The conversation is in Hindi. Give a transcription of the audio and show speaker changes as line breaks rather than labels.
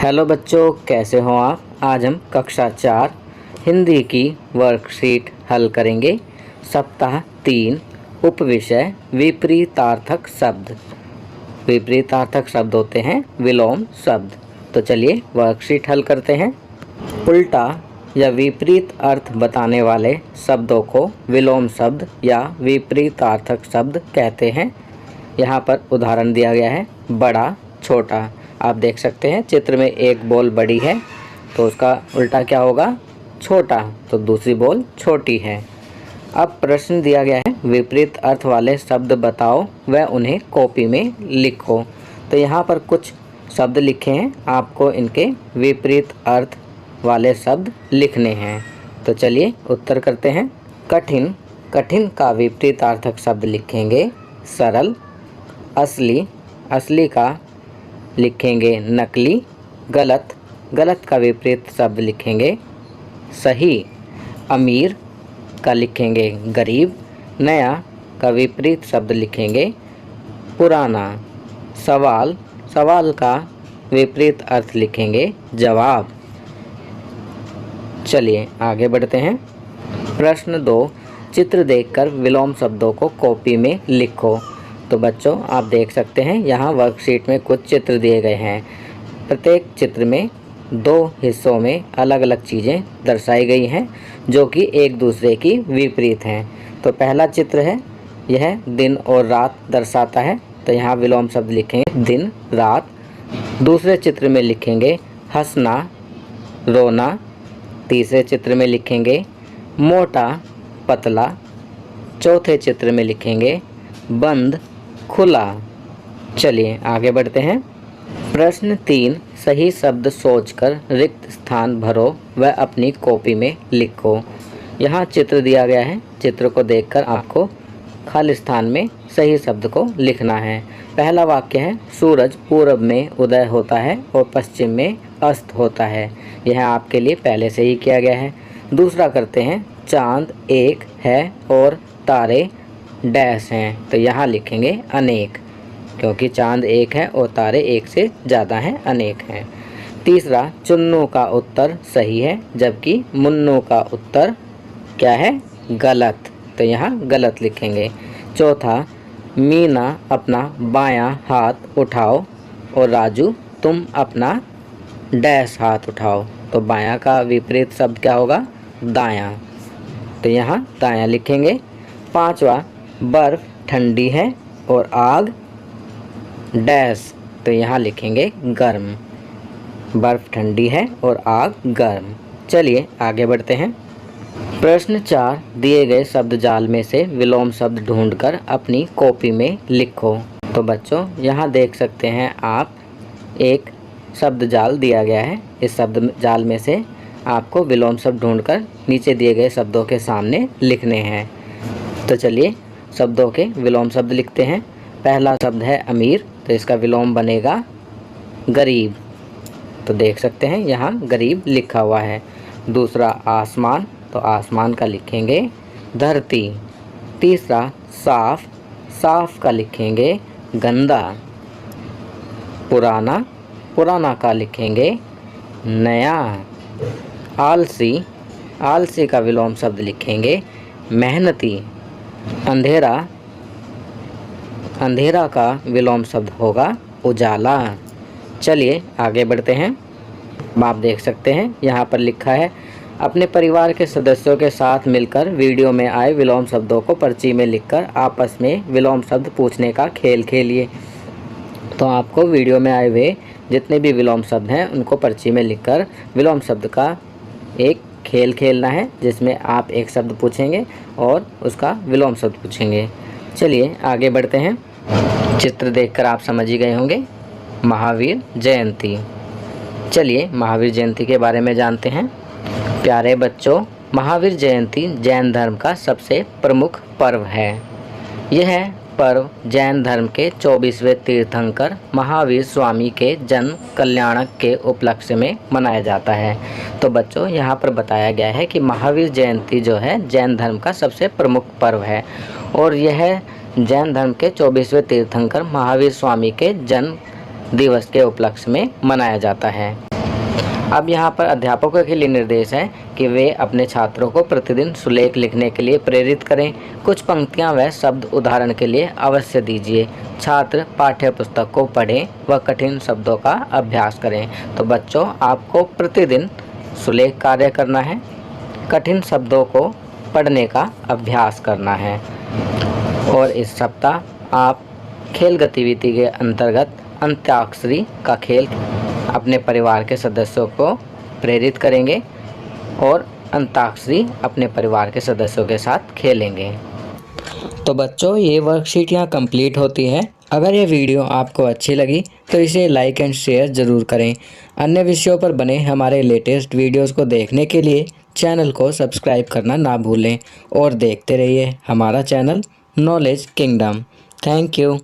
हेलो बच्चों, कैसे हो आप। आज हम कक्षा 4 हिंदी की वर्कशीट हल करेंगे। सप्ताह 3 उपविषय विपरीतार्थक शब्द। विपरीतार्थक शब्द होते हैं विलोम शब्द। तो चलिए वर्कशीट हल करते हैं। उल्टा या विपरीत अर्थ बताने वाले शब्दों को विलोम शब्द या विपरीतार्थक शब्द कहते हैं। यहाँ पर उदाहरण दिया गया है, बड़ा, छोटा। आप देख सकते हैं चित्र में एक बॉल बड़ी है तो उसका उल्टा क्या होगा, छोटा, तो दूसरी बॉल छोटी है। अब प्रश्न दिया गया है, विपरीत अर्थ वाले शब्द बताओ व उन्हें कॉपी में लिखो। तो यहाँ पर कुछ शब्द लिखे हैं, आपको इनके विपरीत अर्थ वाले शब्द लिखने हैं। तो चलिए उत्तर करते हैं। कठिन, कठिन का विपरीतार्थक शब्द लिखेंगे सरल। असली, असली का लिखेंगे नकली। गलत, गलत का विपरीत शब्द लिखेंगे सही। अमीर का लिखेंगे गरीब। नया का विपरीत शब्द लिखेंगे पुराना। सवाल, सवाल का विपरीत अर्थ लिखेंगे जवाब। चलिए आगे बढ़ते हैं। प्रश्न 2, चित्र देखकर विलोम शब्दों को कॉपी में लिखो। तो बच्चों आप देख सकते हैं यहाँ वर्कशीट में कुछ चित्र दिए गए हैं। प्रत्येक चित्र में 2 हिस्सों में अलग अलग चीज़ें दर्शाई गई हैं जो कि एक दूसरे की विपरीत हैं। तो पहला चित्र है, यह दिन और रात दर्शाता है, तो यहाँ विलोम शब्द लिखेंगे दिन रात। दूसरे चित्र में लिखेंगे हंसना रोना। तीसरे चित्र में लिखेंगे मोटा पतला। चौथे चित्र में लिखेंगे बंद खुला। चलिए आगे बढ़ते हैं। प्रश्न 3, सही शब्द सोचकर रिक्त स्थान भरो व अपनी कॉपी में लिखो। यहाँ चित्र दिया गया है, चित्र को देखकर आपको खाली स्थान में सही शब्द को लिखना है। पहला वाक्य है, सूरज पूरब में उदय होता है और पश्चिम में अस्त होता है। यह आपके लिए पहले से ही किया गया है। दूसरा करते हैं, चांद एक है और तारे डैश हैं। तो यहाँ लिखेंगे अनेक, क्योंकि चांद एक है और तारे एक से ज़्यादा हैं, अनेक हैं। तीसरा, चुन्नू का उत्तर सही है जबकि मुन्नू का उत्तर क्या है, गलत, तो यहाँ गलत लिखेंगे। चौथा, मीना अपना बायां हाथ उठाओ और राजू तुम अपना डैश हाथ उठाओ। तो बायां का विपरीत शब्द क्या होगा, दायां, तो यहाँ दायां लिखेंगे। पांचवा, बर्फ ठंडी है और आग डैश, तो यहाँ लिखेंगे गर्म। बर्फ ठंडी है और आग गर्म। चलिए आगे बढ़ते हैं। प्रश्न 4, दिए गए शब्द जाल में से विलोम शब्द ढूंढकर अपनी कॉपी में लिखो। तो बच्चों यहाँ देख सकते हैं आप, एक शब्द जाल दिया गया है। इस शब्द जाल में से आपको विलोम शब्द ढूंढकर नीचे दिए गए शब्दों के सामने लिखने हैं। तो चलिए शब्दों के विलोम शब्द लिखते हैं। पहला शब्द है अमीर, तो इसका विलोम बनेगा गरीब। तो देख सकते हैं यहाँ गरीब लिखा हुआ है। दूसरा आसमान, तो आसमान का लिखेंगे धरती। तीसरा साफ, साफ का लिखेंगे गंदा। पुराना, पुराना का लिखेंगे नया। आलसी, आलसी का विलोम शब्द लिखेंगे मेहनती। अंधेरा, अंधेरा का विलोम शब्द होगा उजाला। चलिए आगे बढ़ते हैं। आप देख सकते हैं यहाँ पर लिखा है, अपने परिवार के सदस्यों के साथ मिलकर वीडियो में आए विलोम शब्दों को पर्ची में लिखकर आपस में विलोम शब्द पूछने का खेल खेलिए। तो आपको वीडियो में आए हुए जितने भी विलोम शब्द हैं उनको पर्ची में लिखकर विलोम शब्द का एक खेल खेलना है, जिसमें आप एक शब्द पूछेंगे और उसका विलोम शब्द पूछेंगे। चलिए आगे बढ़ते हैं। चित्र देखकर आप समझ ही गए होंगे, महावीर जयंती। चलिए महावीर जयंती के बारे में जानते हैं। प्यारे बच्चों, महावीर जयंती जैन धर्म का सबसे प्रमुख पर्व है। यह पर्व जैन धर्म के 24वें तीर्थंकर महावीर स्वामी के जन्म कल्याणक के उपलक्ष्य में मनाया जाता है। तो बच्चों यहाँ पर बताया गया है कि महावीर जयंती जो है जैन धर्म का सबसे प्रमुख पर्व है और यह जैन धर्म के 24वें तीर्थंकर महावीर स्वामी के जन्म दिवस के उपलक्ष्य में मनाया जाता है। अब यहाँ पर अध्यापकों के लिए निर्देश है कि वे अपने छात्रों को प्रतिदिन सुलेख लिखने के लिए प्रेरित करें। कुछ पंक्तियाँ व शब्द उदाहरण के लिए अवश्य दीजिए। छात्र पाठ्य पुस्तक को पढ़ें व कठिन शब्दों का अभ्यास करें। तो बच्चों, आपको प्रतिदिन सुलेख कार्य करना है, कठिन शब्दों को पढ़ने का अभ्यास करना है। और इस सप्ताह आप खेल गतिविधि के अंतर्गत अंत्याक्षरी का खेल अपने परिवार के सदस्यों को प्रेरित करेंगे और अंताक्षरी अपने परिवार के सदस्यों के साथ खेलेंगे। तो बच्चों, ये वर्कशीट यहाँ कंप्लीट होती है। अगर ये वीडियो आपको अच्छी लगी तो इसे लाइक एंड शेयर ज़रूर करें। अन्य विषयों पर बने हमारे लेटेस्ट वीडियोस को देखने के लिए चैनल को सब्सक्राइब करना ना भूलें और देखते रहिए हमारा channel knowledge kingdom. Thank you.